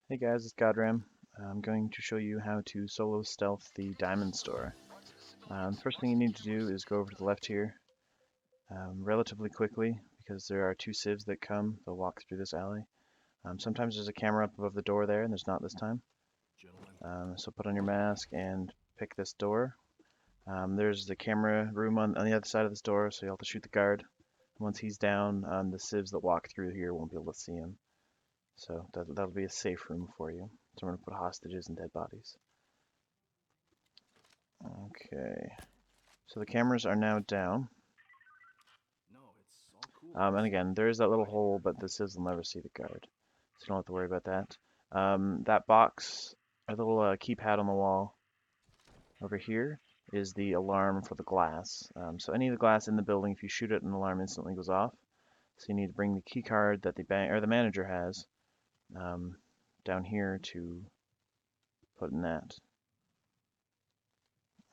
Hey guys, it's Godram. I'm going to show you how to solo stealth the diamond store. The first thing you need to do is go over to the left here relatively quickly because there are two civs that come. They'll walk through this alley. Sometimes there's a camera up above the door there and there's not this time. So put on your mask and pick this door. There's the camera room on the other side of this door, so you'll have to shoot the guard. Once he's down, the civs that walk through here won't be able to see him. So that'll be a safe room for you. So we're going to put hostages and dead bodies. Okay, so the cameras are now down. And again, there is that little hole, but the civs will never see the guard. So you don't have to worry about that. That box, a little keypad on the wall over here, is the alarm for the glass. So any of the glass in the building, if you shoot it, an alarm instantly goes off. So you need to bring the key card that the manager has down here to put in that.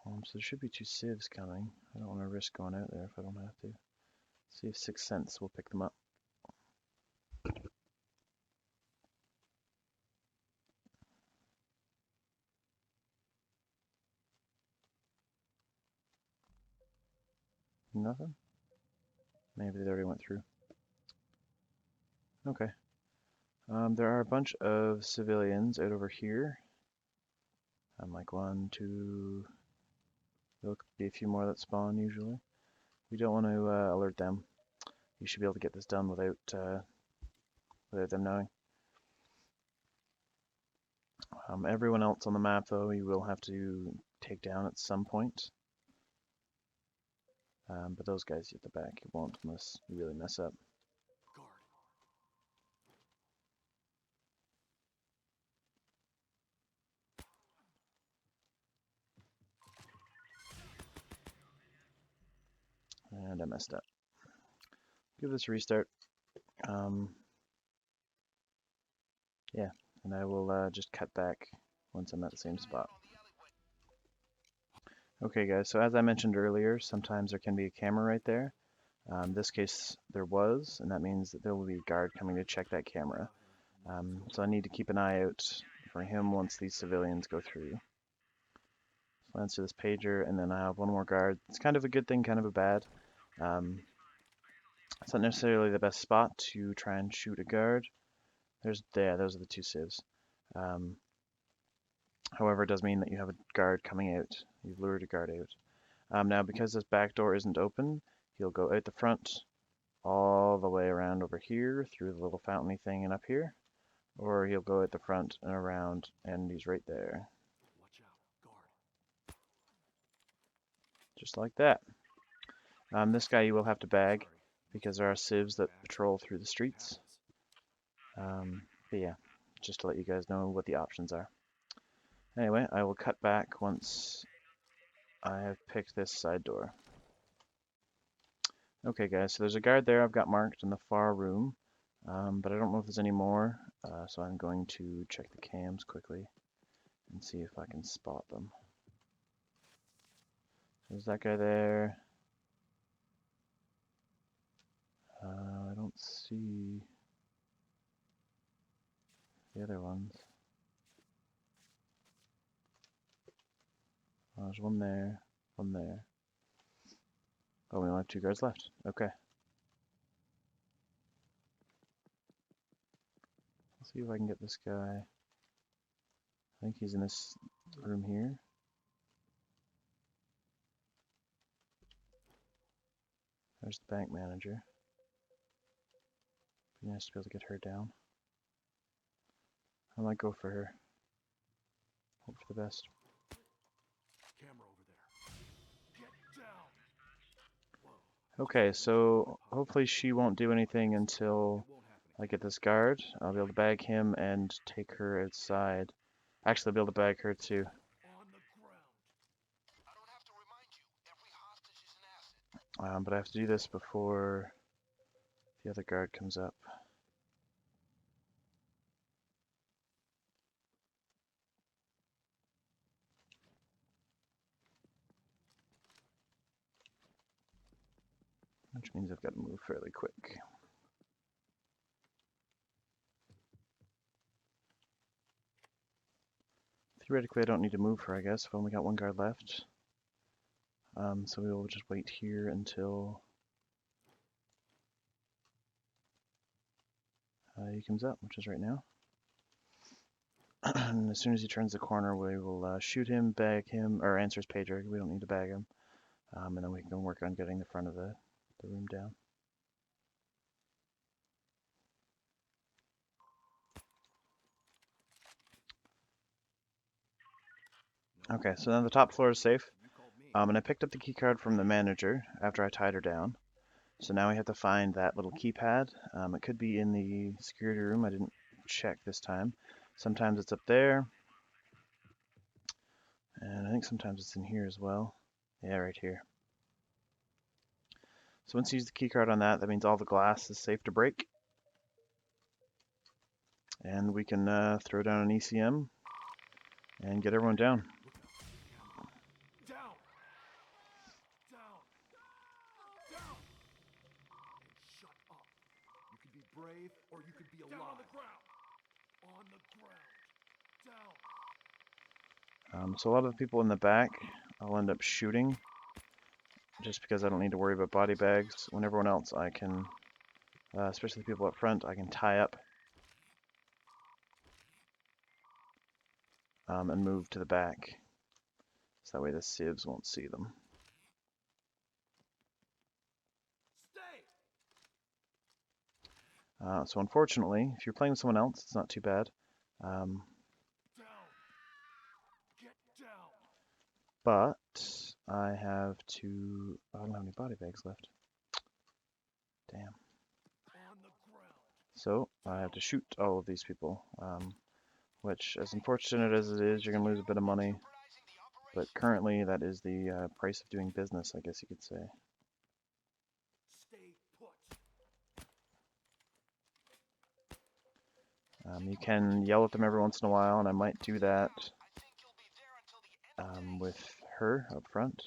So there should be two civs coming. I don't want to risk going out there if I don't have to. See if Sixth Sense will pick them up. Nothing? Maybe they already went through. Okay. There are a bunch of civilians out over here. Like one, two. There'll be a few more that spawn usually. We don't want to alert them. You should be able to get this done without them knowing. Everyone else on the map, though, you will have to take down at some point. But those guys at the back, you won't unless you really mess up. And I messed up. Give this a restart. Yeah, and I will just cut back once I'm at the same spot. Okay guys, so as I mentioned earlier, sometimes there can be a camera right there. In this case there was, and that means that there will be a guard coming to check that camera. So I need to keep an eye out for him once these civilians go through. So I'll answer this pager, and then I have one more guard. It's kind of a good thing, kind of a bad. It's not necessarily the best spot to try and shoot a guard. Those are the two civs. However, it does mean that you have a guard coming out. You've lured a guard out. Now, because this back door isn't open, he'll go out the front, all the way around over here, through the little fountainy thing and up here. Or he'll go out the front and around, and he's right there. Just like that. This guy you will have to bag, because there are civs that patrol through the streets. But yeah, just to let you guys know what the options are. Anyway, I will cut back once I have picked this side door. Okay guys, so there's a guard there I've got marked in the far room, but I don't know if there's any more, so I'm going to check the cams quickly and see if I can spot them. There's that guy there. I don't see the other ones. Oh, there's one there, one there. Oh, we only have two guards left. Okay. Let's see if I can get this guy. I think he's in this room here. There's the bank manager. Be nice to be able to get her down. I might go for her. Hope for the best. Okay, so hopefully she won't do anything until I get this guard. I'll be able to bag him and take her outside. Actually, I'll be able to bag her too. But I have to do this before the other guard comes up. Which means I've got to move fairly quick. Theoretically, I don't need to move her, I guess. I've only got one guard left. So we will just wait here until he comes up, which is right now. And as soon as he turns the corner, we will shoot him, bag him, or answer his pager. We don't need to bag him. And then we can work on getting the front of the room down. Okay, so now the top floor is safe. And I picked up the key card from the manager after I tied her down. So now we have to find that little keypad. It could be in the security room. I didn't check this time. Sometimes it's up there. And I think sometimes it's in here as well. Yeah, right here. So once you use the key card on that, that means all the glass is safe to break. And we can throw down an ECM and get everyone down. Brave, or you could be alive. Down on the ground. On the ground. Down. So a lot of the people in the back, I'll end up shooting, just because I don't need to worry about body bags. When everyone else, I can, especially the people up front, I can tie up and move to the back, so that way the civs won't see them. So unfortunately, if you're playing with someone else, it's not too bad. But I have to... I don't have any body bags left. Damn. So I have to shoot all of these people, which, as unfortunate as it is, you're going to lose a bit of money. But currently, that is the price of doing business, I guess you could say. You can yell at them every once in a while, and I might do that with her up front.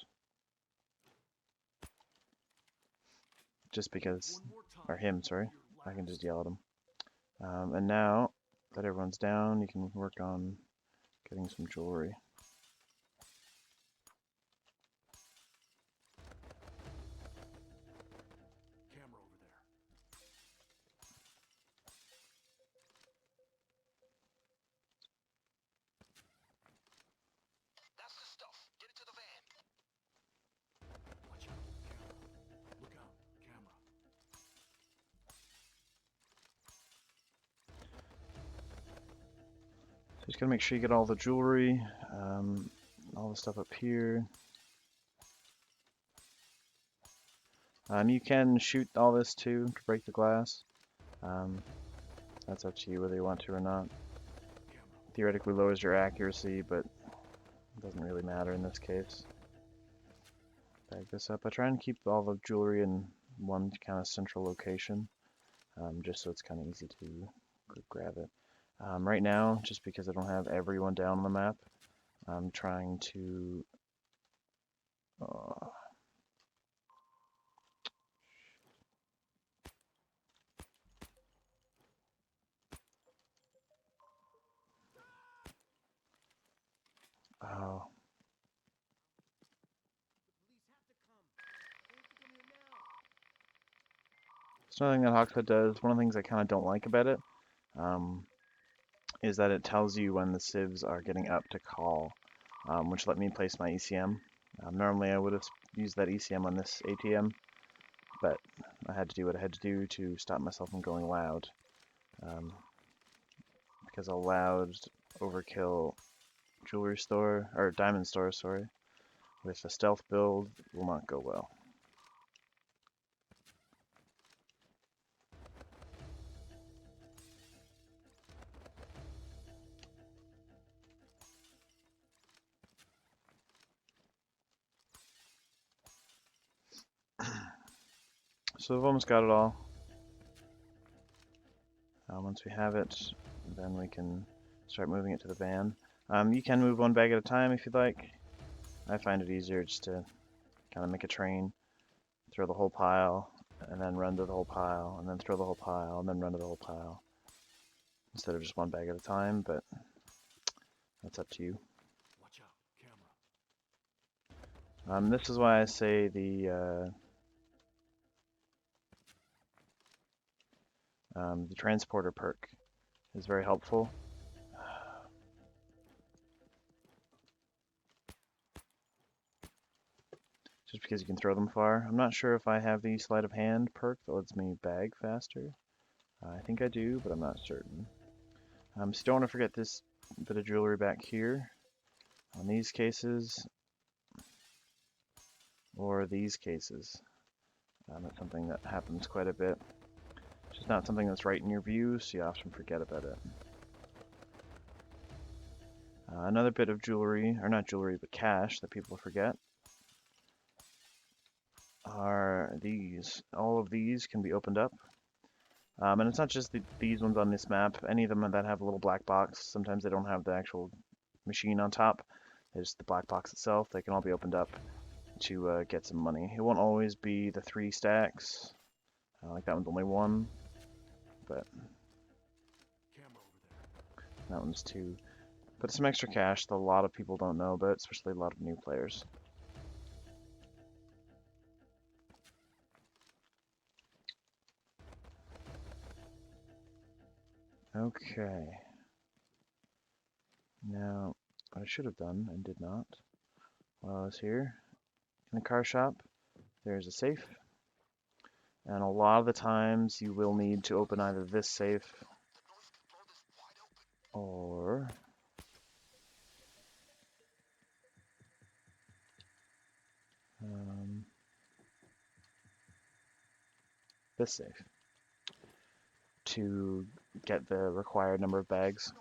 Just because, or him, sorry. I can just yell at him. And now that everyone's down, you can work on getting some jewelry. Just gotta make sure you get all the jewelry, all the stuff up here. You can shoot all this too to break the glass. That's up to you whether you want to or not. Theoretically lowers your accuracy, but it doesn't really matter in this case. Bag this up. I try and keep all the jewelry in one kind of central location, just so it's kind of easy to grab it. Right now, just because I don't have everyone down on the map, I'm trying to oh. It's another thing that Hawkshead does. One of the things I kind of don't like about it is that it tells you when the civs are getting up to call, which let me place my ECM. Normally I would have used that ECM on this ATM, but I had to do what I had to do to stop myself from going loud. Because a loud overkill jewelry store, or diamond store, sorry, with a stealth build will not go well. So we've almost got it all. Once we have it, then we can start moving it to the van. You can move one bag at a time if you'd like. I find it easier just to kind of make a train, throw the whole pile, and then run to the whole pile, and then throw the whole pile, and then run to the whole pile, instead of just one bag at a time, but that's up to you. This is why I say the transporter perk is very helpful. Just because you can throw them far. I'm not sure if I have the sleight of hand perk that lets me bag faster. I think I do, but I'm not certain. So don't want to forget this bit of jewelry back here on these cases or these cases. That's something that happens quite a bit. It's just not something that's right in your view, so you often forget about it. Another bit of jewelry, or not jewelry, but cash that people forget are these. All of these can be opened up. And it's not just these ones on this map. Any of them that have a little black box, sometimes they don't have the actual machine on top. There's the black box itself. They can all be opened up to get some money. It won't always be the 3 stacks. Like that one's only 1, but that one's 2. But some extra cash that a lot of people don't know about, especially a lot of new players. Okay. Now, what I should have done and did not while I was here, in the car shop, there's a safe. And a lot of the times you will need to open either this safe or this safe to get the required number of bags.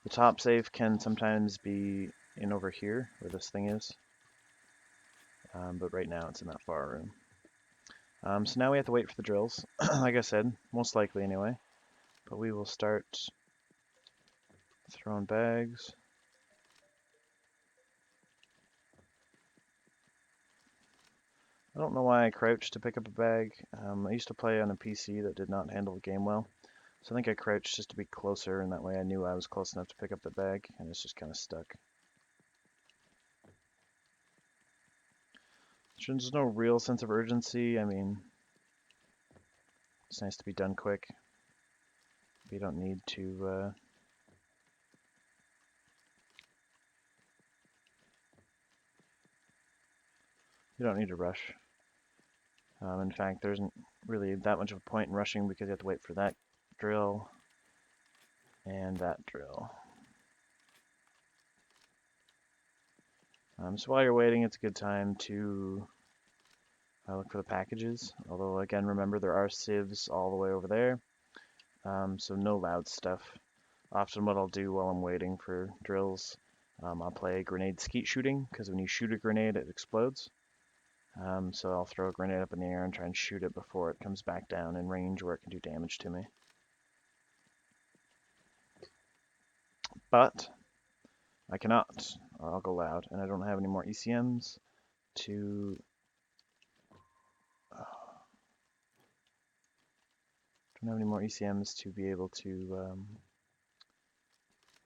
The top safe can sometimes be in over here where this thing is, but right now it's in that far room. So now we have to wait for the drills, like I said, most likely anyway, but we will start throwing bags. I don't know why I crouched to pick up a bag. I used to play on a PC that did not handle the game well, so I think I crouched just to be closer, and that way I knew I was close enough to pick up the bag, and it's just kind of stuck. There's no real sense of urgency. I mean, it's nice to be done quick. But you don't need to, you don't need to rush. In fact, there isn't really that much of a point in rushing because you have to wait for that drill and that drill. So while you're waiting, it's a good time to look for the packages. Although, again, remember there are sieves all the way over there, so no loud stuff. Often what I'll do while I'm waiting for drills, I'll play grenade skeet shooting, because when you shoot a grenade, it explodes. So I'll throw a grenade up in the air and try and shoot it before it comes back down in range where it can do damage to me. But I cannot, or I'll go loud, and I don't have any more ECMs to be able to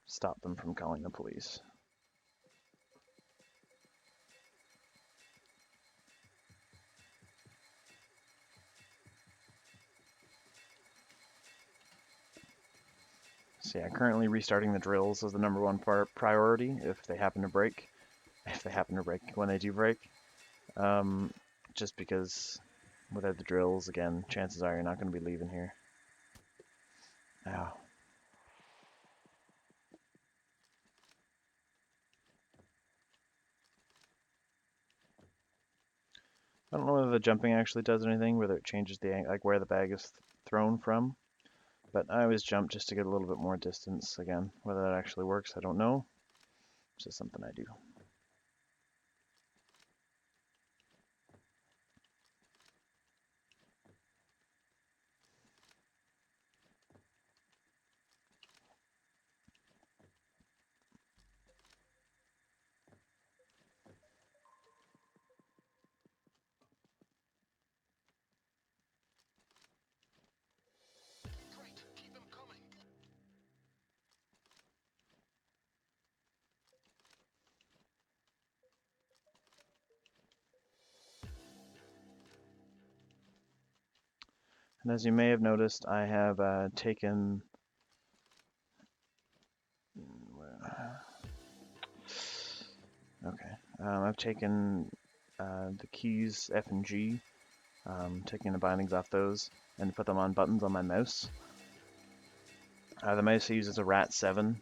stop them from calling the police. So yeah, currently restarting the drills is the #1 priority if they happen to break. If they happen to break when they do break. Just because without the drills, again, chances are you're not going to be leaving here. Ow. I don't know whether the jumping actually does anything, whether it changes the like where the bag is thrown from, but I always jump just to get a little bit more distance. Again, whether that actually works, I don't know. It's just something I do. And as you may have noticed, I have taken... Okay, I've taken the keys F and G, taking the bindings off those, and put them on buttons on my mouse. The mouse I use is a Rat7,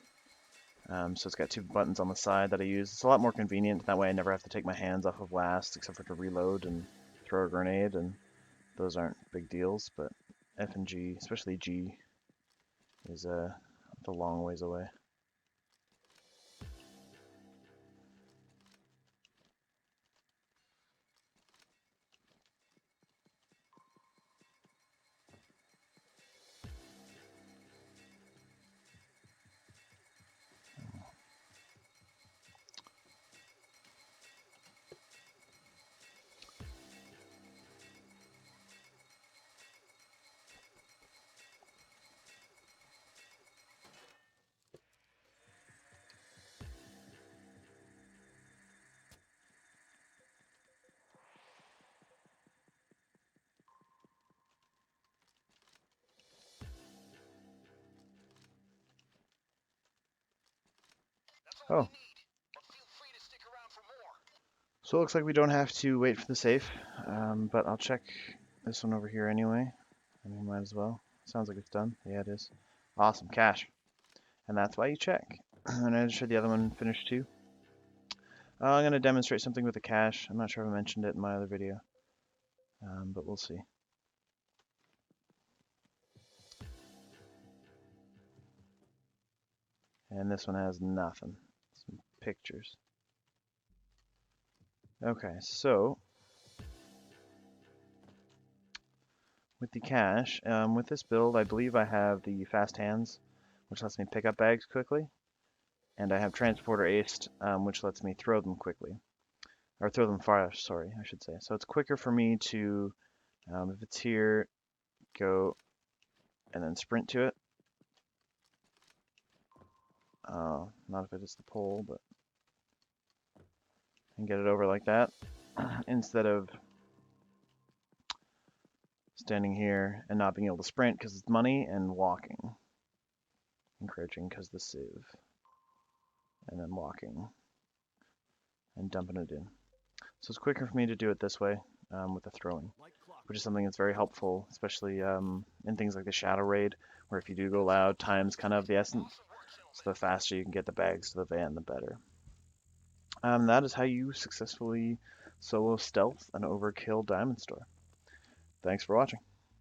so it's got two buttons on the side that I use. It's a lot more convenient, that way I never have to take my hands off of last, except for to reload and throw a grenade, and those aren't big deals, but F and G, especially G, is a long ways away. Oh, so it looks like we don't have to wait for the safe, but I'll check this one over here anyway. I mean, might as well. Sounds like it's done. Yeah, it is. Awesome, cash. And that's why you check. And I just showed the other one finished too. I'm going to demonstrate something with the cache. I'm not sure if I mentioned it in my other video, but we'll see. And this one has nothing. Some pictures. Okay, so with the cache, with this build, I believe I have the fast hands, which lets me pick up bags quickly, and I have transporter aced, which lets me throw them quickly, or throw them far. Sorry, I should say. So it's quicker for me to, if it's here, go and then sprint to it. Not if it is the pole, but and get it over like that instead of standing here and not being able to sprint because it's money and walking and crouching because the sieve and then walking and dumping it in. So it's quicker for me to do it this way with the throwing, which is something that's very helpful, especially in things like the shadow raid, where if you do go loud, time's kind of the essence. So the faster you can get the bags to the van, the better. That is how you successfully solo stealth an overkill diamond store. Thanks for watching.